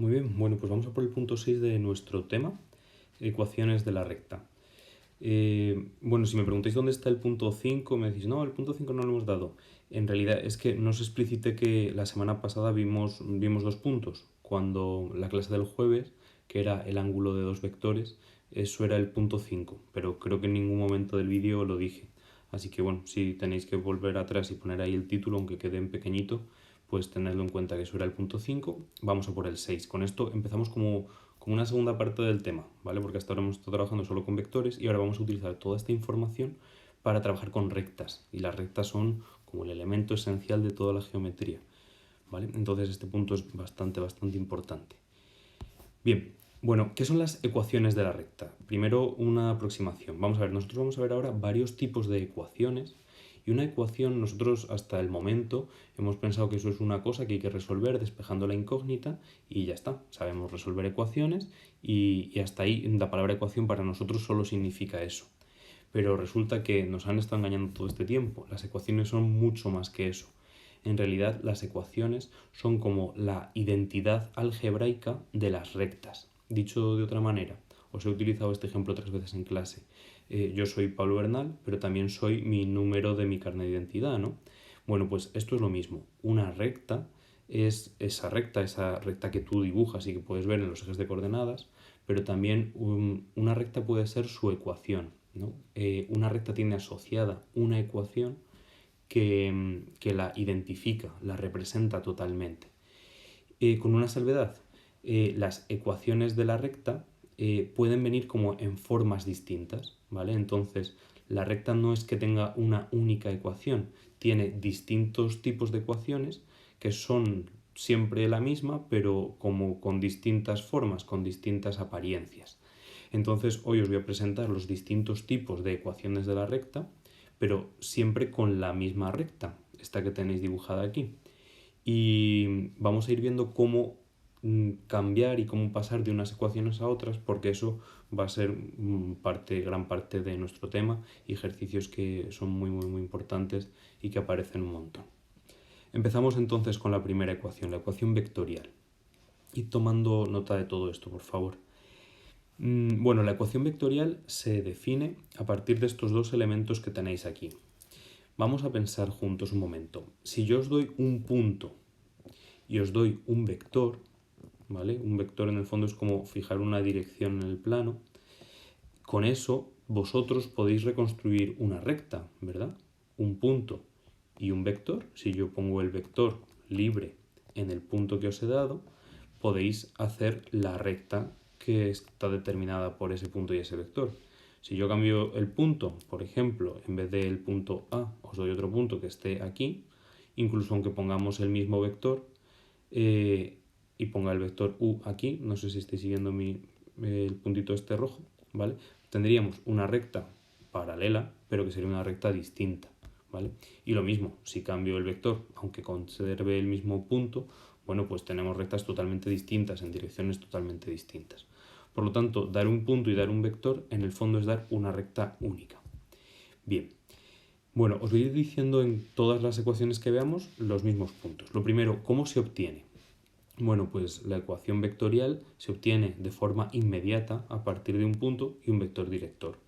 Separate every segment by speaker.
Speaker 1: Muy bien, bueno, pues vamos a por el punto 6 de nuestro tema, ecuaciones de la recta. Bueno, si me preguntáis dónde está el punto 5, me decís, no, el punto 5 no lo hemos dado. En realidad es que no os explicité que la semana pasada vimos dos puntos. Cuando la clase del jueves, que era el ángulo de dos vectores, eso era el punto 5, pero creo que en ningún momento del vídeo lo dije. Así que bueno, si tenéis que volver atrás y poner ahí el título, aunque quede en pequeñito, pues tenedlo en cuenta que eso era el punto 5. Vamos a por el 6. Con esto empezamos como una segunda parte del tema, ¿vale? Porque hasta ahora hemos estado trabajando solo con vectores y ahora vamos a utilizar toda esta información para trabajar con rectas. Y las rectas son como el elemento esencial de toda la geometría, ¿vale? Entonces este punto es bastante importante. Bien, bueno, ¿qué son las ecuaciones de la recta? Primero, una aproximación. Vamos a ver, nosotros vamos a ver ahora varios tipos de ecuaciones. Y una ecuación, nosotros hasta el momento hemos pensado que eso es una cosa que hay que resolver despejando la incógnita y ya está. Sabemos resolver ecuaciones y hasta ahí la palabra ecuación para nosotros solo significa eso. Pero resulta que nos han estado engañando todo este tiempo. Las ecuaciones son mucho más que eso. En realidad, las ecuaciones son como la identidad algebraica de las rectas. Dicho de otra manera, os he utilizado este ejemplo 3 veces en clase. Yo soy Pablo Bernal, pero también soy mi número de mi carnet de identidad, ¿no? Bueno, pues esto es lo mismo. Una recta es esa recta que tú dibujas y que puedes ver en los ejes de coordenadas, pero también una recta puede ser su ecuación, ¿no? Una recta tiene asociada una ecuación que la identifica, la representa totalmente. Con una salvedad, las ecuaciones de la recta pueden venir como en formas distintas, ¿vale? Entonces, la recta no es que tenga una única ecuación, tiene distintos tipos de ecuaciones que son siempre la misma, pero como con distintas formas, con distintas apariencias. Entonces, hoy os voy a presentar los distintos tipos de ecuaciones de la recta, pero siempre con la misma recta, esta que tenéis dibujada aquí. Y vamos a ir viendo cómo cambiar y cómo pasar de unas ecuaciones a otras, porque eso va a ser gran parte de nuestro tema y ejercicios que son muy importantes y que aparecen un montón. Empezamos entonces con la primera ecuación, la ecuación vectorial. Y tomando nota de todo esto, por favor. Bueno, la ecuación vectorial se define a partir de estos dos elementos que tenéis aquí. Vamos a pensar juntos un momento. Si yo os doy un punto y os doy un vector, ¿vale? Un vector en el fondo es como fijar una dirección en el plano. Con eso vosotros podéis reconstruir una recta, ¿verdad? Un punto y un vector. Si yo pongo el vector libre en el punto que os he dado, podéis hacer la recta que está determinada por ese punto y ese vector. Si yo cambio el punto, por ejemplo, en vez del punto A, os doy otro punto que esté aquí, incluso aunque pongamos el mismo vector y ponga el vector U aquí, no sé si estáis siguiendo el puntito este rojo, ¿vale? Tendríamos una recta paralela, pero que sería una recta distinta, ¿vale? Y lo mismo, si cambio el vector, aunque conserve el mismo punto, bueno, pues tenemos rectas totalmente distintas, en direcciones totalmente distintas. Por lo tanto, dar un punto y dar un vector, en el fondo es dar una recta única. Bien, bueno, os voy a ir diciendo en todas las ecuaciones que veamos los mismos puntos. Lo primero, ¿cómo se obtiene? Bueno, pues la ecuación vectorial se obtiene de forma inmediata a partir de un punto y un vector director.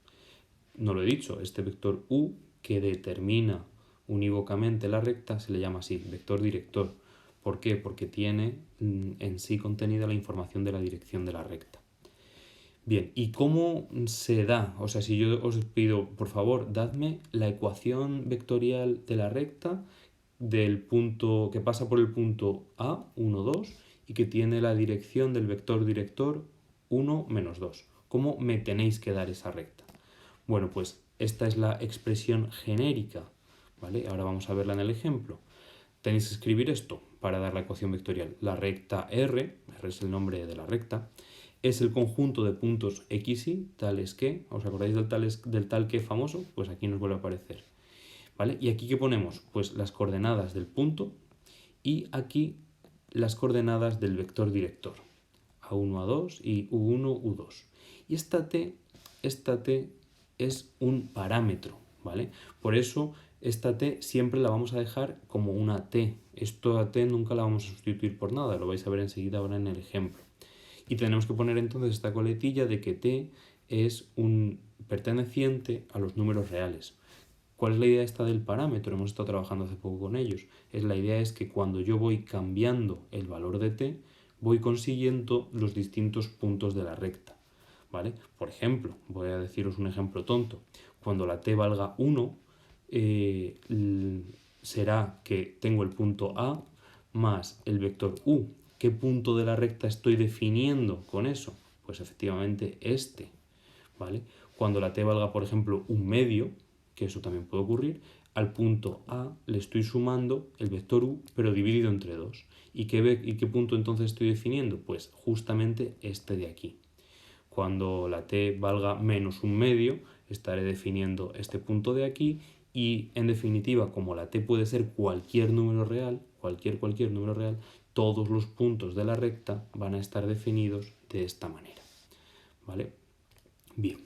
Speaker 1: No lo he dicho, este vector U que determina unívocamente la recta se le llama así, vector director. ¿Por qué? Porque tiene en sí contenida la información de la dirección de la recta. Bien, ¿y cómo se da? O sea, si yo os pido, por favor, dadme la ecuación vectorial de la recta del punto que pasa por el punto A, 1, 2, y que tiene la dirección del vector director 1, menos 2. ¿Cómo me tenéis que dar esa recta? Bueno, pues esta es la expresión genérica, ¿vale? Ahora vamos a verla en el ejemplo. Tenéis que escribir esto para dar la ecuación vectorial. La recta R es el nombre de la recta, es el conjunto de puntos x, y, tales que, ¿os acordáis del tal que famoso? Pues aquí nos vuelve a aparecer, ¿vale? ¿Y aquí qué ponemos? Pues las coordenadas del punto y aquí las coordenadas del vector director, A1, A2 y U1, U2. Y esta t es un parámetro, ¿vale? Por eso esta t siempre la vamos a dejar como una t. Esta t nunca la vamos a sustituir por nada, lo vais a ver enseguida ahora en el ejemplo. Y tenemos que poner entonces esta coletilla de que t es un perteneciente a los números reales. ¿Cuál es la idea esta del parámetro? Hemos estado trabajando hace poco con ellos. La idea es que cuando yo voy cambiando el valor de t, voy consiguiendo los distintos puntos de la recta, ¿vale? Por ejemplo, voy a deciros un ejemplo tonto. Cuando la t valga 1, será que tengo el punto A más el vector U. ¿Qué punto de la recta estoy definiendo con eso? Pues efectivamente este, ¿vale? Cuando la t valga, por ejemplo, 1/2, que eso también puede ocurrir, al punto A le estoy sumando el vector U, pero dividido entre 2. ¿Y qué punto entonces estoy definiendo? Pues justamente este de aquí. Cuando la t valga menos 1/2, estaré definiendo este punto de aquí y, en definitiva, como la t puede ser cualquier número real, cualquier número real, todos los puntos de la recta van a estar definidos de esta manera, ¿vale? Bien,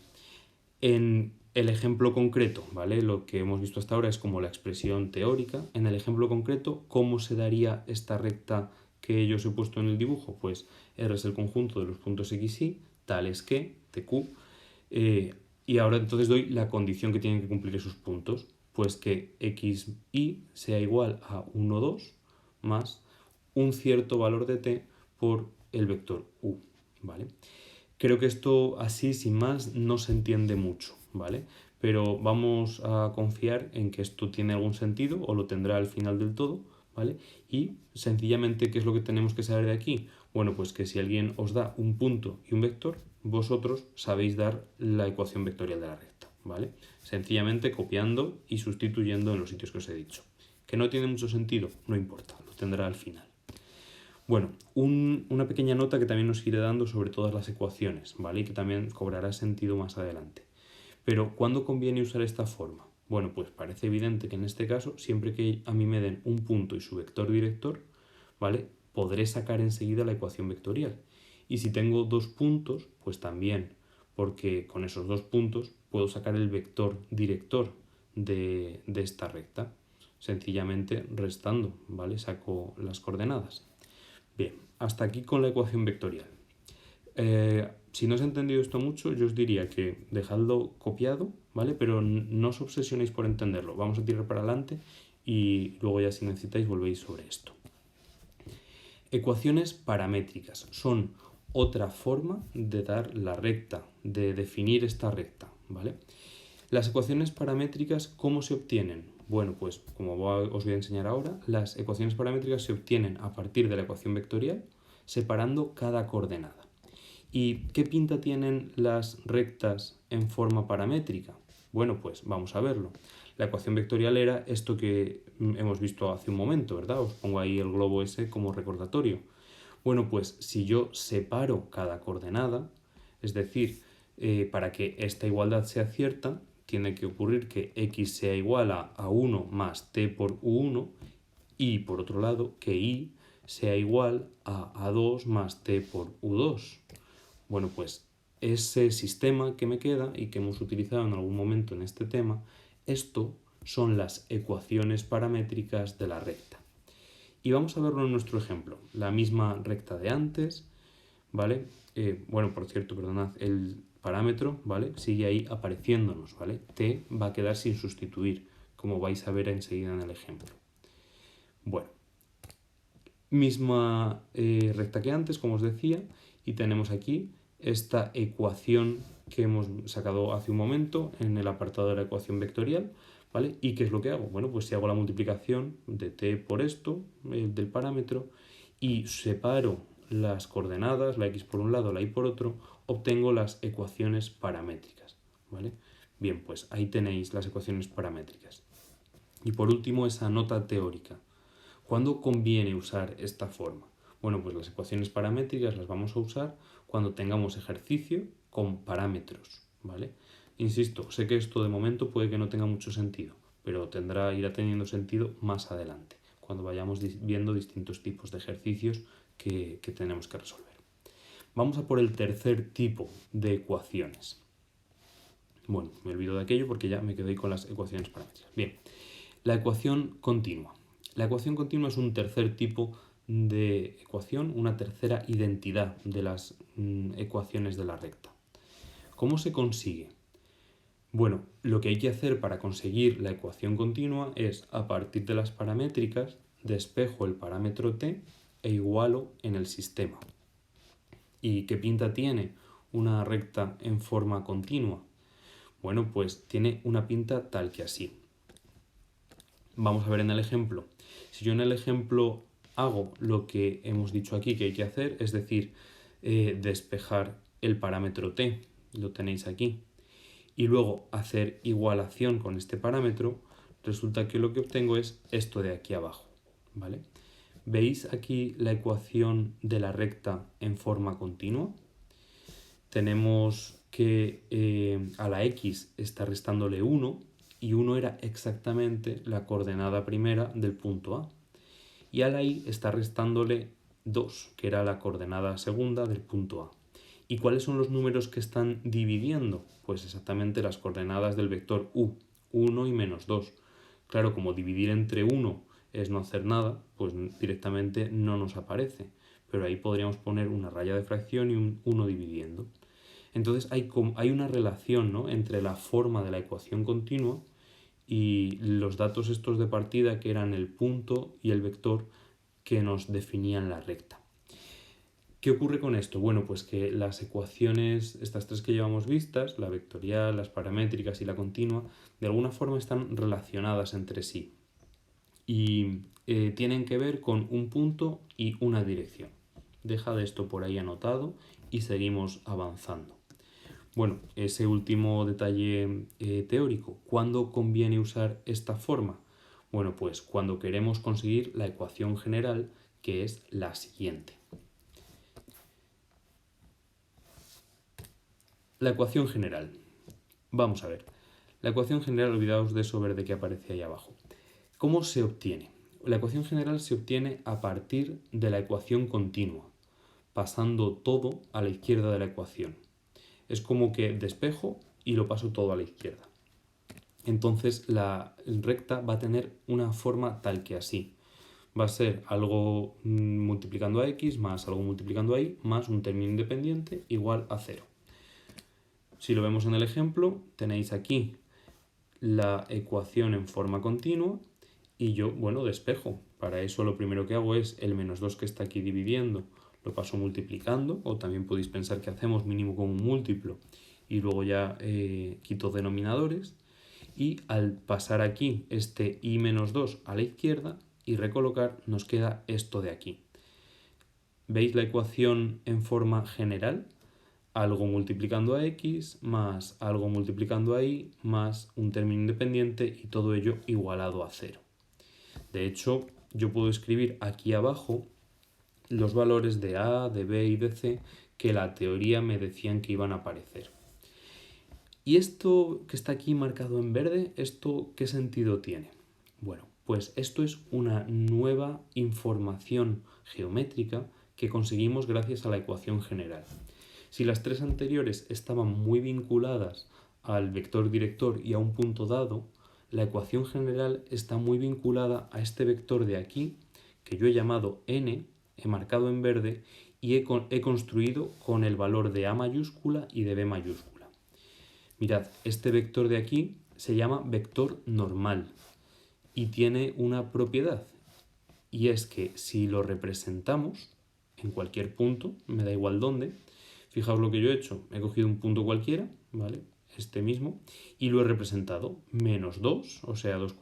Speaker 1: en el ejemplo concreto, ¿vale? Lo que hemos visto hasta ahora es como la expresión teórica. En el ejemplo concreto, ¿cómo se daría esta recta que yo os he puesto en el dibujo? Pues R es el conjunto de los puntos x, y, tales que, tq, y ahora entonces doy la condición que tienen que cumplir esos puntos, pues que x, y sea igual a 1, 2, más un cierto valor de t por el vector u, ¿vale? Creo que esto así, sin más, no se entiende mucho, ¿vale? Pero vamos a confiar en que esto tiene algún sentido o lo tendrá al final del todo, ¿vale? Y sencillamente, ¿qué es lo que tenemos que saber de aquí? Bueno, pues que si alguien os da un punto y un vector, vosotros sabéis dar la ecuación vectorial de la recta, ¿vale? Sencillamente copiando y sustituyendo en los sitios que os he dicho. ¿Que no tiene mucho sentido? No importa, lo tendrá al final. Bueno, una pequeña nota que también nos iré dando sobre todas las ecuaciones, ¿vale? Y que también cobrará sentido más adelante. Pero, ¿cuándo conviene usar esta forma? Bueno, pues parece evidente que en este caso, siempre que a mí me den un punto y su vector director, ¿vale? Podré sacar enseguida la ecuación vectorial. Y si tengo dos puntos, pues también, porque con esos dos puntos puedo sacar el vector director de esta recta, sencillamente restando, ¿vale? Saco las coordenadas. Bien, hasta aquí con la ecuación vectorial. Si no os he entendido esto mucho, yo os diría que dejadlo copiado, ¿vale? Pero no os obsesionéis por entenderlo. Vamos a tirar para adelante y luego ya si necesitáis volvéis sobre esto. Ecuaciones paramétricas son otra forma de dar la recta, de definir esta recta, ¿vale? Las ecuaciones paramétricas, ¿cómo se obtienen? Bueno, pues como os voy a enseñar ahora, las ecuaciones paramétricas se obtienen a partir de la ecuación vectorial, separando cada coordenada. ¿Y qué pinta tienen las rectas en forma paramétrica? Bueno, pues vamos a verlo. La ecuación vectorial era esto que hemos visto hace un momento, ¿verdad? Os pongo ahí el globo ese como recordatorio. Bueno, pues si yo separo cada coordenada, es decir, para que esta igualdad sea cierta, tiene que ocurrir que x sea igual a 1 más t por u1 y, por otro lado, que y sea igual a a2 más t por u2. Bueno, pues ese sistema que me queda y que hemos utilizado en algún momento en este tema, esto son las ecuaciones paramétricas de la recta. Y vamos a verlo en nuestro ejemplo. La misma recta de antes, ¿vale? Bueno, por cierto, perdonad, el parámetro, ¿vale? Sigue ahí apareciéndonos, ¿vale? T va a quedar sin sustituir, como vais a ver enseguida en el ejemplo. Bueno, misma recta que antes, como os decía, y tenemos aquí esta ecuación que hemos sacado hace un momento en el apartado de la ecuación vectorial, ¿vale? ¿Y qué es lo que hago? Bueno, pues si hago la multiplicación de t por esto, del parámetro, y separo las coordenadas, la x por un lado, la y por otro, obtengo las ecuaciones paramétricas, ¿vale? Bien, pues ahí tenéis las ecuaciones paramétricas. Y por último, esa nota teórica. ¿Cuándo conviene usar esta forma? Bueno, pues las ecuaciones paramétricas las vamos a usar cuando tengamos ejercicio con parámetros, ¿vale? Insisto, sé que esto de momento puede que no tenga mucho sentido, pero irá teniendo sentido más adelante, cuando vayamos viendo distintos tipos de ejercicios que tenemos que resolver. Vamos a por el tercer tipo de ecuaciones. Bueno, me olvido de aquello porque ya me quedé con las ecuaciones paramétricas. Bien, La ecuación continua. La ecuación continua es un tercer tipo de ecuación, una tercera identidad de las ecuaciones de la recta. ¿Cómo se consigue? Bueno, lo que hay que hacer para conseguir la ecuación continua es, a partir de las paramétricas, despejo el parámetro t e igualo en el sistema. ¿Y qué pinta tiene una recta en forma continua? Bueno, pues tiene una pinta tal que así. Vamos a ver en el ejemplo. Si yo en el ejemplo hago lo que hemos dicho aquí que hay que hacer, es decir, despejar el parámetro t, lo tenéis aquí, y luego hacer igualación con este parámetro, resulta que lo que obtengo es esto de aquí abajo, ¿vale? ¿Veis aquí la ecuación de la recta en forma continua? Tenemos que a la x está restándole 1 y 1 era exactamente la coordenada primera del punto A. Y a la y está restándole 2, que era la coordenada segunda del punto A. ¿Y cuáles son los números que están dividiendo? Pues exactamente las coordenadas del vector u, 1 y menos 2. Claro, como dividir entre 1 es no hacer nada, pues directamente no nos aparece. Pero ahí podríamos poner una raya de fracción y un 1 dividiendo. Entonces hay una relación, ¿no?, entre la forma de la ecuación continua y los datos estos de partida que eran el punto y el vector que nos definían la recta. ¿Qué ocurre con esto? Bueno, pues que las ecuaciones, estas tres que llevamos vistas, la vectorial, las paramétricas y la continua, de alguna forma están relacionadas entre sí y tienen que ver con un punto y una dirección. Deja esto por ahí anotado y seguimos avanzando. Bueno, ese último detalle teórico, ¿cuándo conviene usar esta forma? Bueno, pues cuando queremos conseguir la ecuación general, que es la siguiente. La ecuación general. Vamos a ver. La ecuación general, olvidaos de eso verde que aparece ahí abajo. ¿Cómo se obtiene? La ecuación general se obtiene a partir de la ecuación continua, pasando todo a la izquierda de la ecuación. Es como que despejo y lo paso todo a la izquierda. Entonces la recta va a tener una forma tal que así. Va a ser algo multiplicando a x más algo multiplicando a y más un término independiente igual a 0. Si lo vemos en el ejemplo, tenéis aquí la ecuación en forma continua y yo, bueno, despejo. Para eso lo primero que hago es el menos 2 que está aquí dividiendo, lo paso multiplicando, o también podéis pensar que hacemos mínimo con un múltiplo y luego ya quito denominadores. Y al pasar aquí este y menos 2 a la izquierda y recolocar, nos queda esto de aquí. ¿Veis la ecuación en forma general? Algo multiplicando a x más algo multiplicando a y más un término independiente y todo ello igualado a 0. De hecho, yo puedo escribir aquí abajo los valores de a, de b y de c que la teoría me decían que iban a aparecer. ¿Y esto que está aquí marcado en verde, esto qué sentido tiene? Bueno, pues esto es una nueva información geométrica que conseguimos gracias a la ecuación general. Si las tres anteriores estaban muy vinculadas al vector director y a un punto dado, la ecuación general está muy vinculada a este vector de aquí, que yo he llamado n, he marcado en verde, y he construido con el valor de a mayúscula y de b mayúscula. Mirad, este vector de aquí se llama vector normal y tiene una propiedad, y es que si lo representamos en cualquier punto, me da igual dónde, fijaos lo que yo he hecho, he cogido un punto cualquiera, ¿vale?, este mismo, y lo he representado menos 2, o sea, dos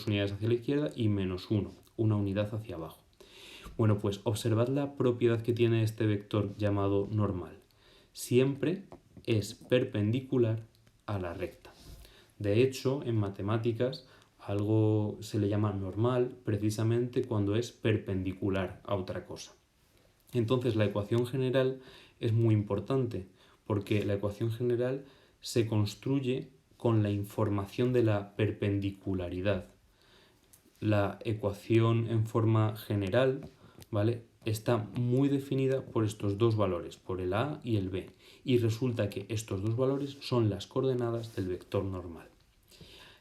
Speaker 1: unidades hacia la izquierda, y menos 1, una unidad hacia abajo. Bueno, pues observad la propiedad que tiene este vector llamado normal. Siempre es perpendicular a la recta. De hecho, en matemáticas, algo se le llama normal precisamente cuando es perpendicular a otra cosa. Entonces, la ecuación general es muy importante porque la ecuación general se construye con la información de la perpendicularidad. La ecuación en forma general, ¿vale?, está muy definida por estos dos valores, por el a y el b, y resulta que estos dos valores son las coordenadas del vector normal.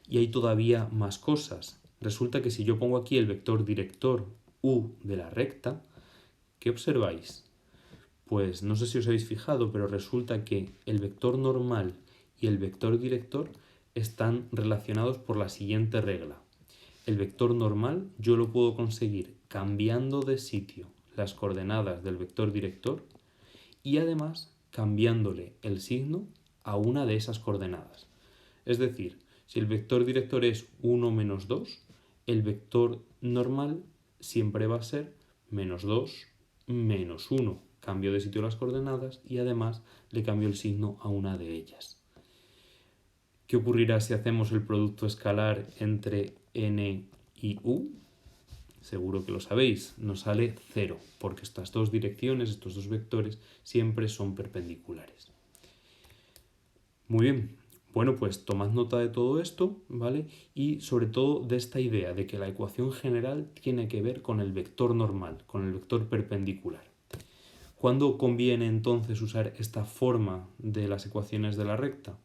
Speaker 1: Y hay todavía más cosas. Resulta que si yo pongo aquí el vector director u de la recta, ¿qué observáis? Pues no sé si os habéis fijado, pero resulta que el vector normal y el vector director están relacionados por la siguiente regla. El vector normal yo lo puedo conseguir cambiando de sitio las coordenadas del vector director y además cambiándole el signo a una de esas coordenadas. Es decir, si el vector director es 1 menos 2, el vector normal siempre va a ser menos 2 menos 1. Cambio de sitio las coordenadas y además le cambio el signo a una de ellas. ¿Qué ocurrirá si hacemos el producto escalar entre n y u? Seguro que lo sabéis, nos sale 0, porque estas dos direcciones, estos dos vectores, siempre son perpendiculares. Muy bien, bueno, pues tomad nota de todo esto, ¿vale? Y sobre todo de esta idea de que la ecuación general tiene que ver con el vector normal, con el vector perpendicular. ¿Cuándo conviene entonces usar esta forma de las ecuaciones de la recta?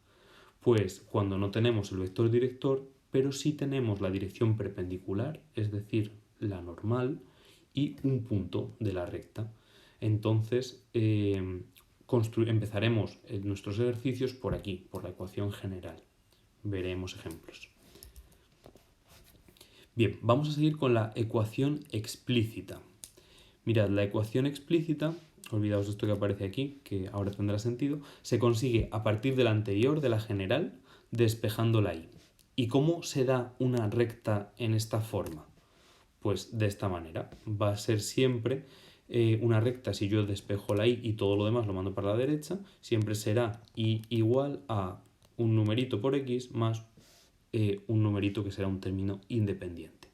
Speaker 1: Pues cuando no tenemos el vector director, pero sí tenemos la dirección perpendicular, es decir, la normal, y un punto de la recta. Entonces, empezaremos nuestros ejercicios por aquí, por la ecuación general. Veremos ejemplos. Bien, vamos a seguir con la ecuación explícita. Mirad, la ecuación explícita, olvidaos de esto que aparece aquí, que ahora tendrá sentido, se consigue a partir de la anterior, de la general, despejando la y. ¿Y cómo se da una recta en esta forma? Pues de esta manera. Va a ser siempre una recta, si yo despejo la y todo lo demás lo mando para la derecha, siempre será y igual a un numerito por x más un numerito que será un término independiente.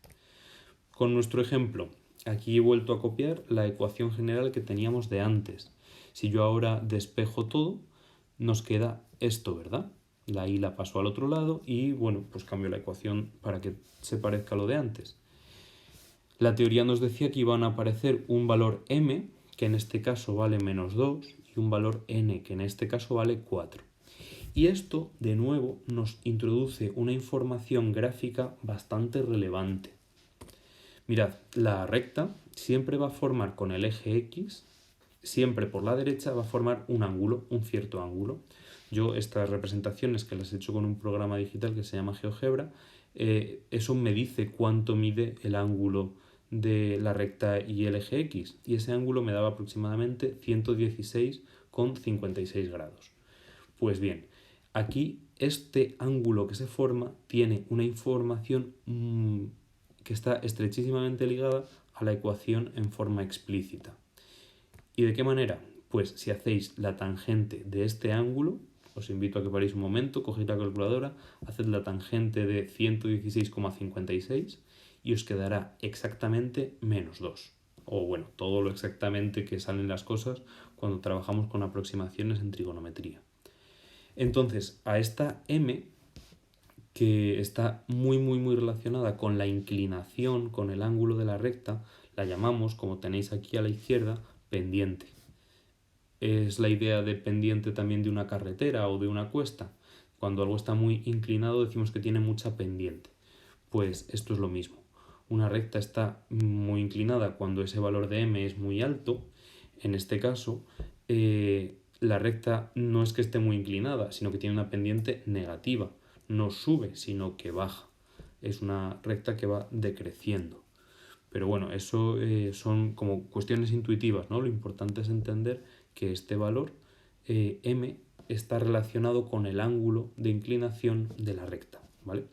Speaker 1: Con nuestro ejemplo, aquí he vuelto a copiar la ecuación general que teníamos de antes. Si yo ahora despejo todo, nos queda esto, ¿verdad? La y la paso al otro lado y, bueno, pues cambio la ecuación para que se parezca a lo de antes. La teoría nos decía que iban a aparecer un valor m, que en este caso vale menos 2, y un valor n, que en este caso vale 4. Y esto, de nuevo, nos introduce una información gráfica bastante relevante. Mirad, la recta siempre va a formar con el eje x, siempre por la derecha va a formar un ángulo, un cierto ángulo. Yo estas representaciones que las he hecho con un programa digital que se llama GeoGebra, eso me dice cuánto mide el ángulo de la recta y el eje x, y ese ángulo me daba aproximadamente 116,56 grados. Pues bien, aquí este ángulo que se forma tiene una información que está estrechísimamente ligada a la ecuación en forma explícita. ¿Y de qué manera? Pues si hacéis la tangente de este ángulo, os invito a que paréis un momento, cogéis la calculadora, haced la tangente de 116,56 y os quedará exactamente menos 2. O bueno, todo lo exactamente que salen las cosas cuando trabajamos con aproximaciones en trigonometría. Entonces, a esta m, que está muy relacionada con la inclinación, con el ángulo de la recta, la llamamos, como tenéis aquí a la izquierda, pendiente. Es la idea de pendiente también de una carretera o de una cuesta. Cuando algo está muy inclinado decimos que tiene mucha pendiente. Pues esto es lo mismo. Una recta está muy inclinada cuando ese valor de m es muy alto. En este caso, la recta no es que esté muy inclinada, sino que tiene una pendiente negativa. No sube, sino que baja. Es una recta que va decreciendo. Pero bueno, eso son como cuestiones intuitivas, ¿no? Lo importante es entender que este valor, m, está relacionado con el ángulo de inclinación de la recta, ¿vale?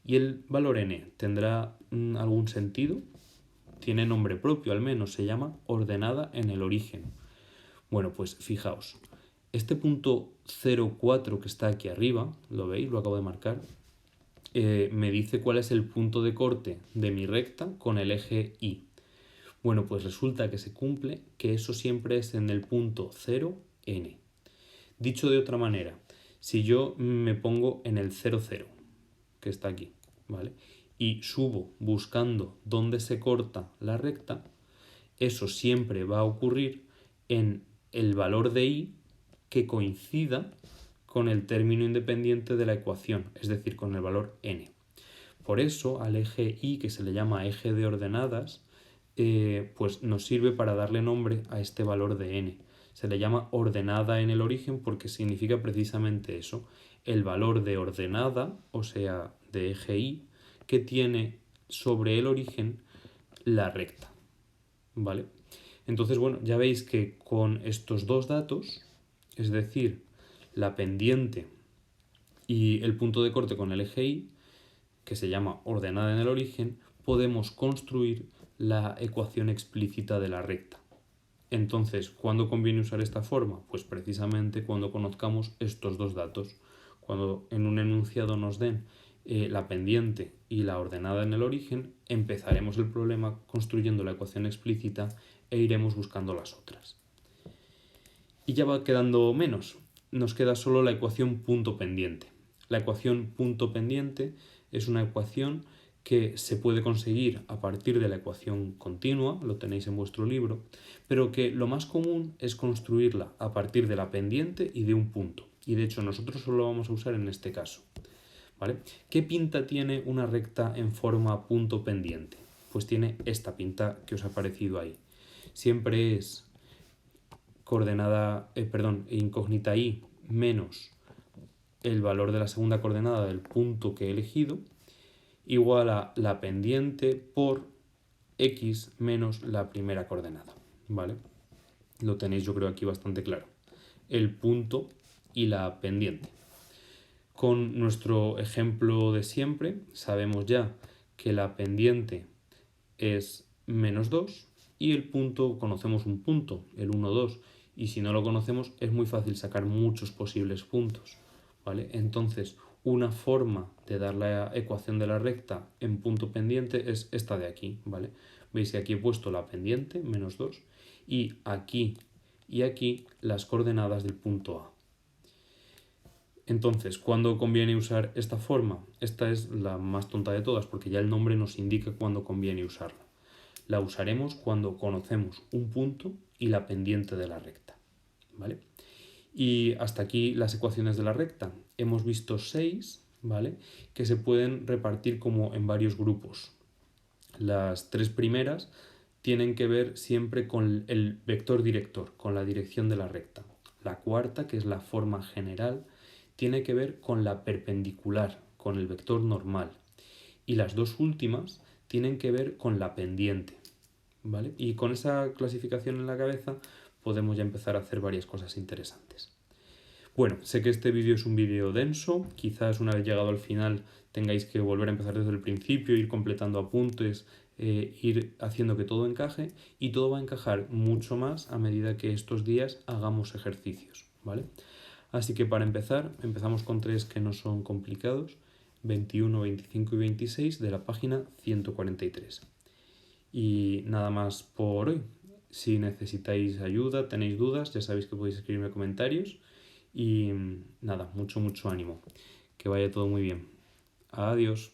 Speaker 1: Y el valor n tendrá algún sentido, tiene nombre propio al menos, se llama ordenada en el origen. Bueno, pues fijaos, este punto 0,4 que está aquí arriba, ¿lo veis? Lo acabo de marcar. Me dice cuál es el punto de corte de mi recta con el eje y. Bueno, pues resulta que se cumple que eso siempre es en el punto 0, n. Dicho de otra manera, si yo me pongo en el 0, 0, que está aquí, ¿vale? Y subo buscando dónde se corta la recta, eso siempre va a ocurrir en el valor de y que coincida con el término independiente de la ecuación, es decir, con el valor n. Por eso al eje Y, que se le llama eje de ordenadas, pues nos sirve para darle nombre a este valor de n. Se le llama ordenada en el origen porque significa precisamente eso, el valor de ordenada, o sea, de eje Y, que tiene sobre el origen la recta, ¿vale? Entonces, bueno, ya veis que con estos dos datos, es decir, la pendiente y el punto de corte con el eje Y, que se llama ordenada en el origen, podemos construir la ecuación explícita de la recta. Entonces, ¿cuándo conviene usar esta forma? Pues precisamente cuando conozcamos estos dos datos. Cuando en un enunciado nos den la pendiente y la ordenada en el origen, empezaremos el problema construyendo la ecuación explícita e iremos buscando las otras. Y ya va quedando menos. Nos queda solo la ecuación punto pendiente. La ecuación punto pendiente es una ecuación que se puede conseguir a partir de la ecuación continua, lo tenéis en vuestro libro, pero que lo más común es construirla a partir de la pendiente y de un punto. Y de hecho nosotros solo lo vamos a usar en este caso, ¿vale? ¿Qué pinta tiene una recta en forma punto pendiente? Pues tiene esta pinta que os ha aparecido ahí. Siempre es coordenada, incógnita y menos el valor de la segunda coordenada del punto que he elegido, igual a la pendiente por x menos la primera coordenada, ¿vale? Lo tenéis yo creo aquí bastante claro. El punto y la pendiente. Con nuestro ejemplo de siempre, sabemos ya que la pendiente es menos 2 y el punto, conocemos un punto, el 1, 2, y si no lo conocemos es muy fácil sacar muchos posibles puntos, ¿vale? Entonces, una forma de dar la ecuación de la recta en punto pendiente es esta de aquí, ¿vale? Veis que aquí he puesto la pendiente, menos 2, y aquí las coordenadas del punto A. Entonces, ¿cuándo conviene usar esta forma? Esta es la más tonta de todas porque ya el nombre nos indica cuándo conviene usarla. La usaremos cuando conocemos un punto y la pendiente de la recta, ¿vale? Y hasta aquí las ecuaciones de la recta. Hemos visto 6, ¿vale? Que se pueden repartir como en varios grupos. Las 3 primeras tienen que ver siempre con el vector director, con la dirección de la recta. La cuarta, que es la forma general, tiene que ver con la perpendicular, con el vector normal. Y las dos últimas tienen que ver con la pendiente, ¿vale? Y con esa clasificación en la cabeza podemos ya empezar a hacer varias cosas interesantes. Bueno, sé que este vídeo es un vídeo denso, quizás una vez llegado al final tengáis que volver a empezar desde el principio, ir completando apuntes, ir haciendo que todo encaje, y todo va a encajar mucho más a medida que estos días hagamos ejercicios, ¿vale? Así que para empezar, empezamos con 3 que no son complicados, 21, 25 y 26 de la página 143. Y nada más por hoy. Si necesitáis ayuda, tenéis dudas, ya sabéis que podéis escribirme comentarios. Y nada, mucho ánimo. Que vaya todo muy bien. Adiós.